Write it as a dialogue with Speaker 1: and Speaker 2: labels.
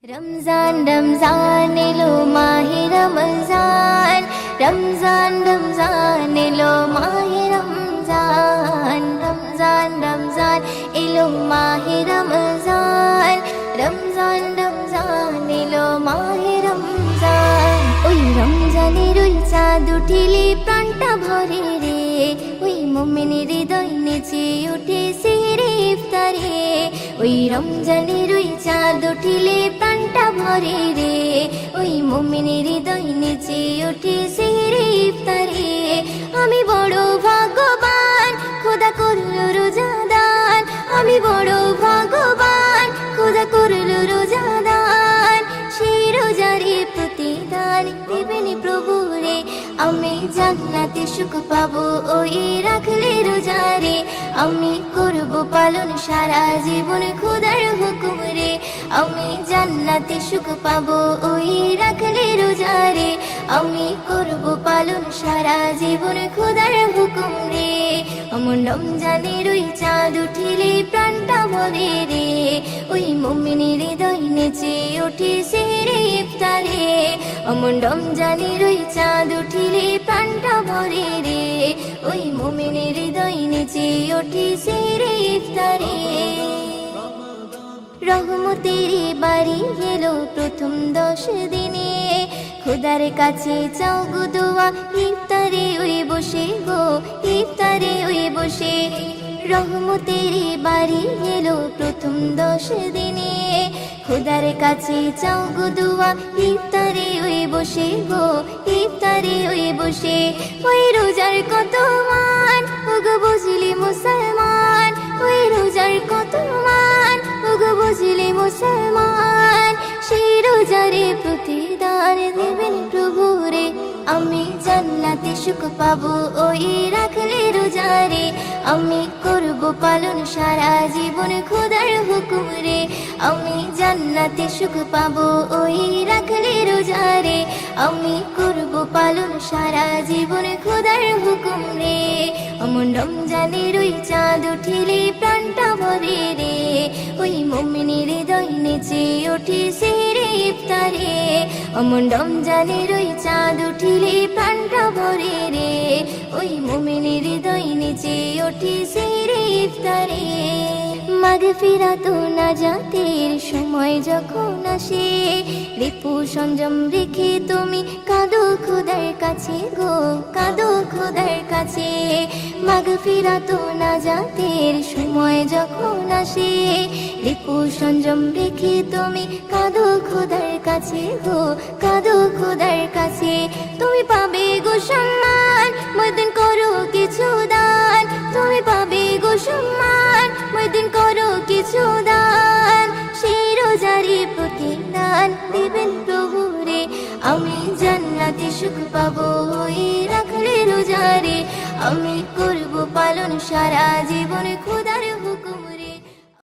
Speaker 1: Ramzan Ramzan yellow माहे Ramzan Ramzan Ramzan yellow माहे Ramzan Ramzan Ramzan yellow माहे रमजान रमजान रमजान एलो माहे रमजान ওই রমজানের ওই চাঁদ উঠিলে প্রাণটা ভরে রে ওই মুমিনের হৃদয় নেচে উঠেছে রে ইফতারে ওই রমজানের ওই চাঁদ উঠিলে প্রাণটা ভরে রে ওই মুমিনের হৃদয় নেচে উঠেছে রে ইফতারে আমি বড় ভাগ্যবান খোদা করলো রোজাদার আমি বড় ভাগ্যবান খোদা করলো রোজাদার সেই রোজারে প্রতিদান দেবেন প্রভু রে আমি জান্নাতে সুখ পাবো ওই রাখলে রোজারে আমি করব পালন সারা জীবন খোদার হুকুম রে আমি জান্নাতে সুখ পাবো ওই রাখলে রোজারে আমি করব পালন সারা জীবন খোদার হুকুম রে অমন রমজানের ওই চাঁদ উঠিলে প্রাণটা ভরে রে ওই মুমিনের হৃদয় নেচে উঠেছে রে ইফতারে অমন রমজানের ওই চাঁদ উঠিলে প্রাণটা ভরে রে ওই মুমিনের হৃদয় নেচে উঠেছে রে ইফতারে রহমতের বাড়ি এলো প্রথম 10 দিনে খোদার কাছে চাও গো দোয়া ইফতারে ওই বসে গো ইফতারে ওই বসে রহমতের বাড়ি এলো প্রথম 10 দিনে খোদার কাছে চাও গো দোয়া ইফতারে ওই বসে গো ইফতারে ওই বসে ওই রোজার কত মান ওগো বুঝলি মুসলমান ওই রোজার কত মান ওগো বুঝলি মুসলমান সেই রোজারে প্রতিদান দেবেন প্রভু রে আমি জান্নাতে সুখ পাবো ওই রাখলে রোজারে আমি করব পালন সারা জীবন খোদার হুকুম রে আমি জান্নাতে সুখ পাবো ওই রাখলে রোজারে আমি করব পালন সারা জীবন খোদার হুকুম রে অমন রমজানের ওই চাঁদ উঠিলে প্রাণটা ভরে রে ওই মুমিনের হৃদয় নেচে উঠেছে রে ইফতারে অমন রমজানের ওই চাঁদ উঠিলে প্রাণটা ভরে রে ওই মুমিনের হৃদয় নেচে উঠেছে রে ইফতারে মাগফিরাত ও নাজাতের সময় যখন আসে রিপু সংযম রেখে তুমি কাঁদো খোদার কাছে গো কাঁদো খোদার কাছে মাগফিরাত ও নাজাতের সময় যখন আসে রিপু সংযম রেখে তুমি কাঁদো খোদার কাছে গো কাঁদো খোদার কাছে তুমি পাবে গো সম্মান ময়দিন করো কিছু দান তুমি পাবে গো সম্মান ময়দিন করো কিছু দান সেই রোজারে প্রতিদান দেবেন প্রভু রে আমি জান্নাতে সুখ পাবো ওই রাখলে রোজারে আমি করব পালন সারা জীবন খোদার হুকুম